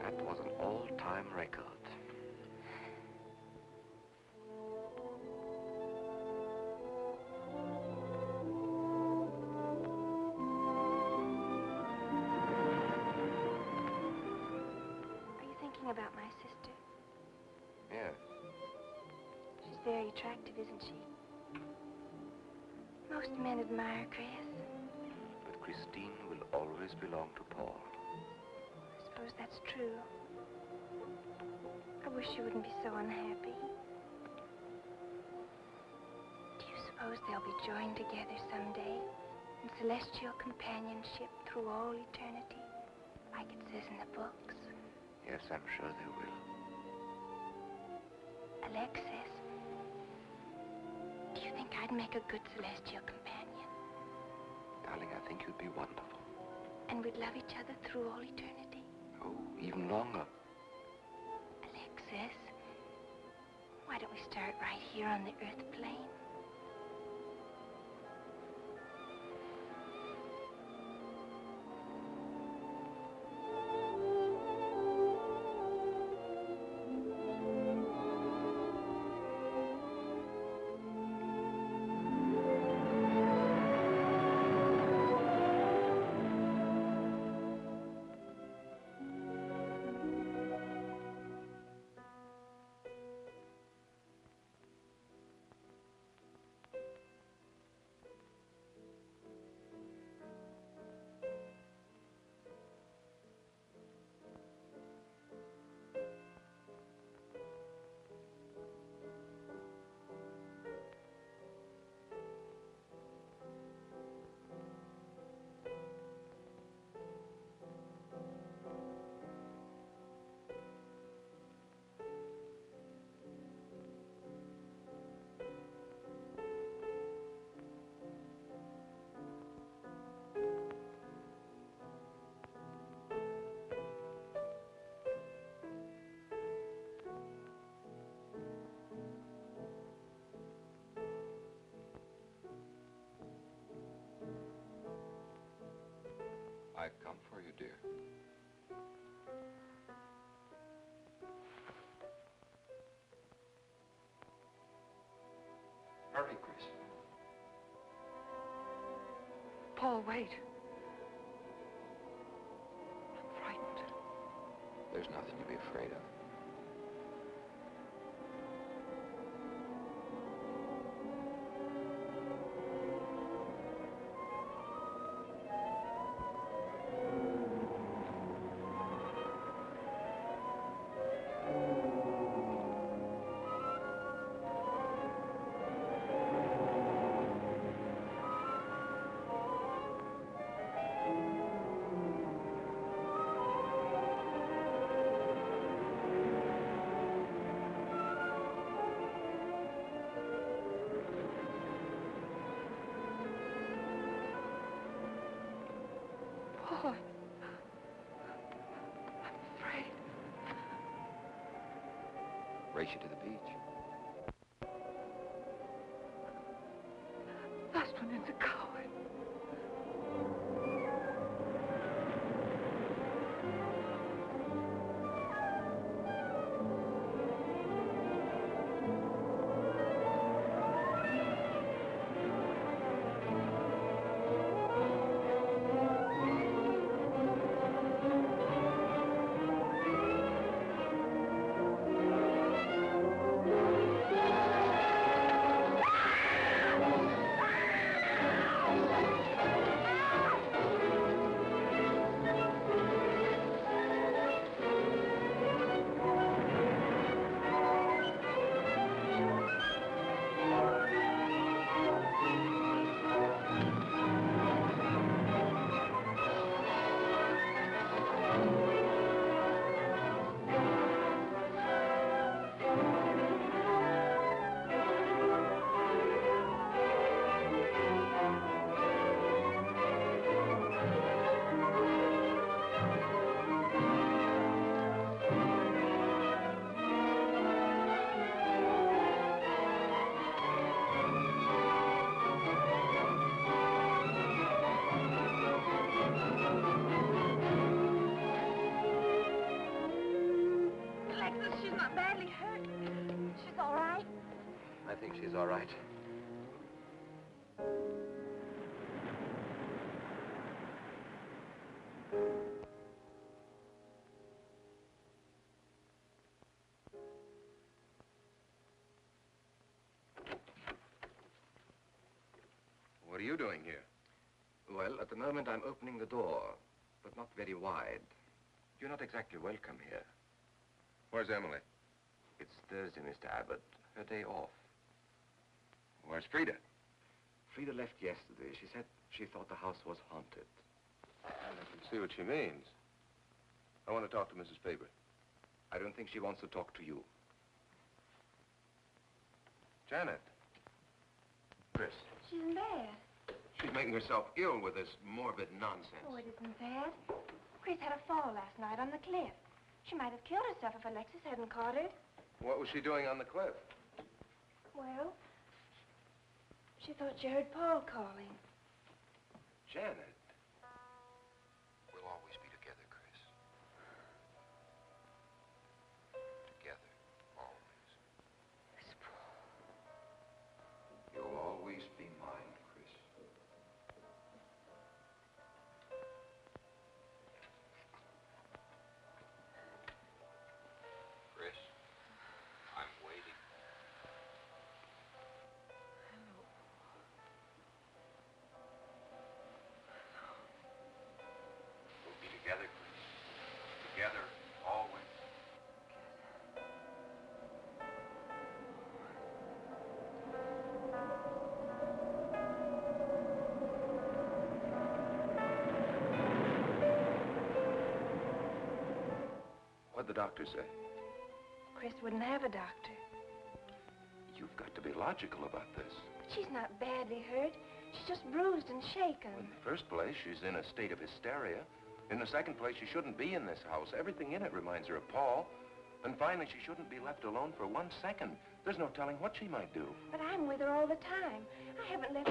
That was an all-time record. Are you thinking about my sister? Yes. She's very attractive, isn't she? Most men admire Chris. But Christine will always belong to Paul. I suppose that's true. I wish you wouldn't be so unhappy. Do you suppose they'll be joined together someday in celestial companionship through all eternity, like it says in the books? Yes, I'm sure they will. Alexis, do you think I'd make a good celestial companion? Darling, I think you'd be wonderful. And we'd love each other through all eternity? Oh, even longer. Alexis, why don't we start right here on the earth plane? I've come for you, dear. Hurry, Chris. Paul, wait. I'm frightened. There's nothing to be afraid of. Paul, I'm afraid. Race you to the beach. Last one is a coward. Alexis, she's not badly hurt. She's all right. I think she's all right. What are you doing here? Well, at the moment I'm opening the door, but not very wide. You're not exactly welcome here. Where's Emily? It's Thursday, Mr. Abbott. Her day off. Where's Frida? Frida left yesterday. She said she thought the house was haunted. I can see what she means. I want to talk to Mrs. Faber. I don't think she wants to talk to you. Janet. Chris. She's in bed. She's making herself ill with this morbid nonsense. Oh, it isn't bad. Chris had a fall last night on the cliff. She might have killed herself if Alexis hadn't caught her. What was she doing on the cliff? Well, she thought she heard Paul calling. Janet. We'll always be together, Chris. Together, always. Miss Paul. You'll always be mine, Chris. Chris, I'm waiting. We'll be together, Chris. Together, always. What'd the doctor say? Chris wouldn't have a doctor. You've got to be logical about this. But she's not badly hurt. She's just bruised and shaken. In the first place, she's in a state of hysteria. In the second place, she shouldn't be in this house. Everything in it reminds her of Paul. And finally, she shouldn't be left alone for 1 second. There's no telling what she might do. But I'm with her all the time. I haven't left...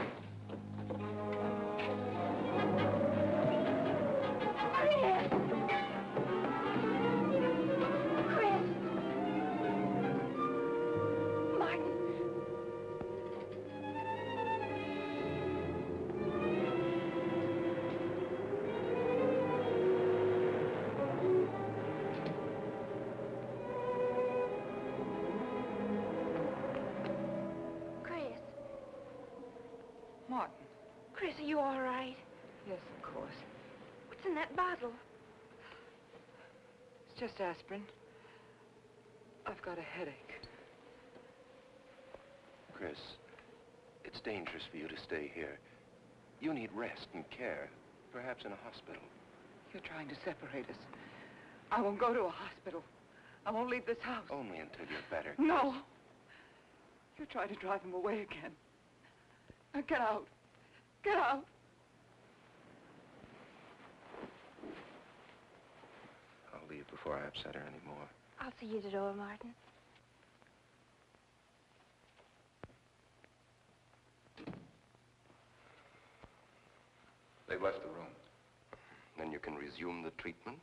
Yes, of course. What's in that bottle? It's just aspirin. I've got a headache. Chris, it's dangerous for you to stay here. You need rest and care, perhaps in a hospital. You're trying to separate us. I won't go to a hospital. I won't leave this house. Only until you're better. No. You're trying to drive him away again. Now get out. Get out. I'll leave before I upset her anymore. I'll see you at the door, Martin. They've left the room. Then you can resume the treatment?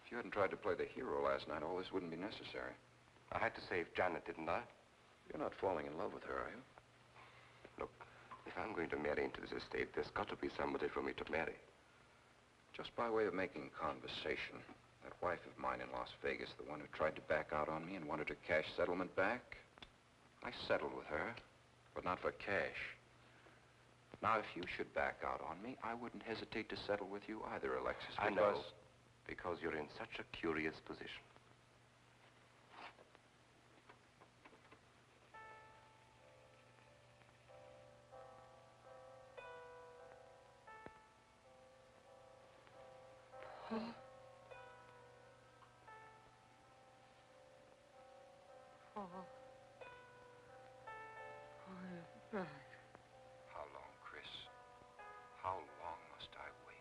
If you hadn't tried to play the hero last night, all this wouldn't be necessary. I had to save Janet, didn't I? You're not falling in love with her, are you? Look, if I'm going to marry into this estate, there's got to be somebody for me to marry. Just by way of making conversation, that wife of mine in Las Vegas, the one who tried to back out on me and wanted her cash settlement back, I settled with her, but not for cash. Now, if you should back out on me, I wouldn't hesitate to settle with you either, Alexis, I know, because you're in such a curious position. How long, Chris? How long must I wait?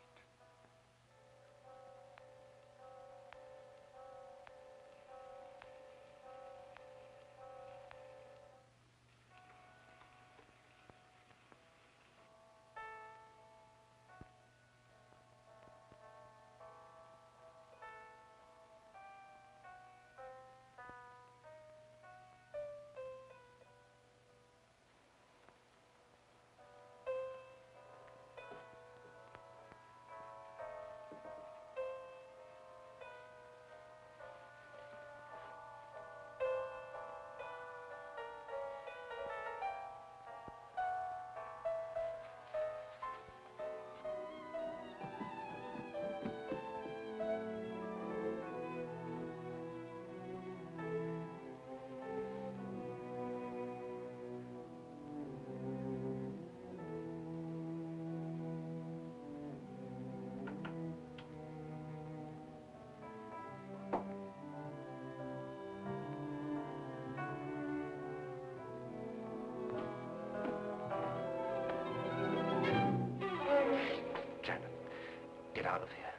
Get out of here.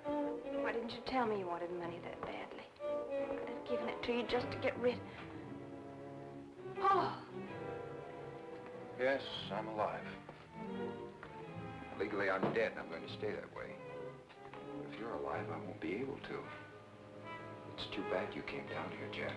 Why didn't you tell me you wanted money that badly? I'd have given it to you just to get rid... Paul! Yes, I'm alive. Legally, I'm dead, and I'm going to stay that way. But if you're alive, I won't be able to. It's too bad you came down here, Janet.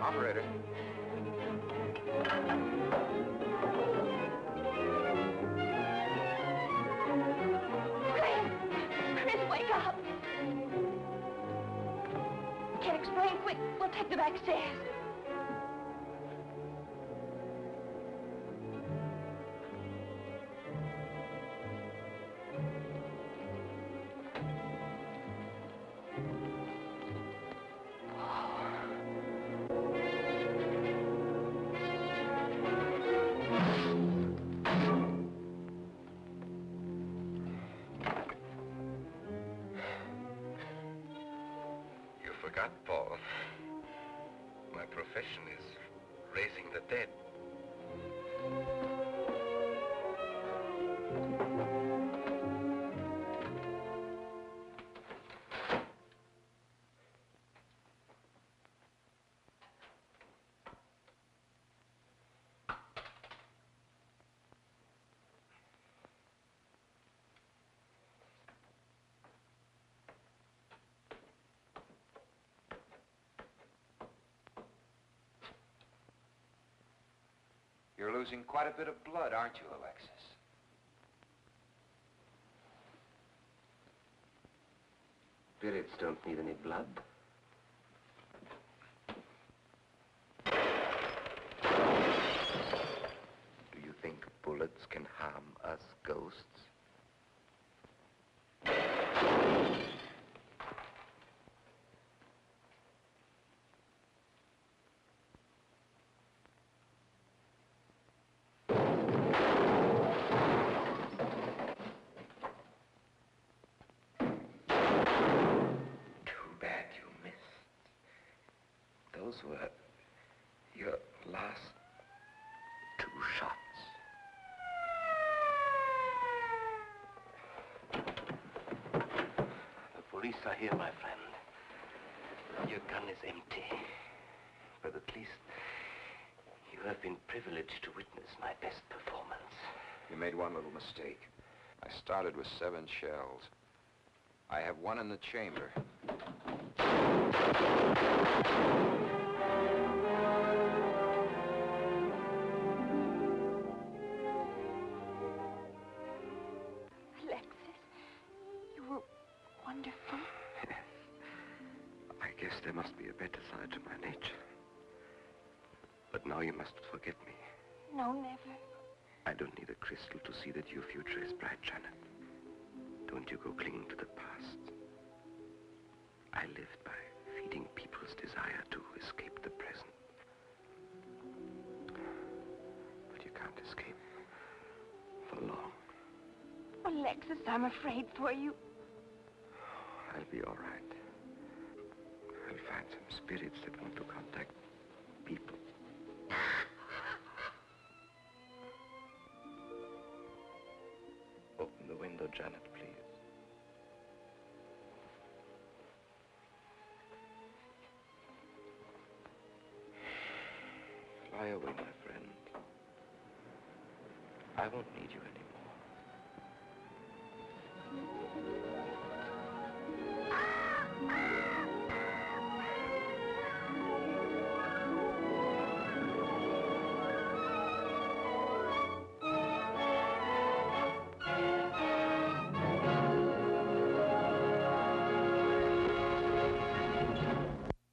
Operator. Chris, wake up! Can't explain. Quick, we'll take the back stairs. Forgot, Paul. My profession is raising the dead. You're losing quite a bit of blood, aren't you, Alexis? Spirits don't need any blood. Do you think bullets can harm us ghosts? Those were your last 2 shots. The police are here, my friend. Your gun is empty. But at least you have been privileged to witness my best performance. You made one little mistake. I started with 7 shells. I have 1 in the chamber. Alexis, you were wonderful. Yes. I guess there must be a better side to my nature. But now you must forget me. No, never. I don't need a crystal to see that your future is bright, Janet. Don't you go clinging to the past. I lived by feeding people's desire to escape the present. But you can't escape for long. Alexis, I'm afraid for you. I'll be all right. I'll find some spirits that want to contact people. Open the window, Janet, please. Fly away, my friend. I won't need you anymore.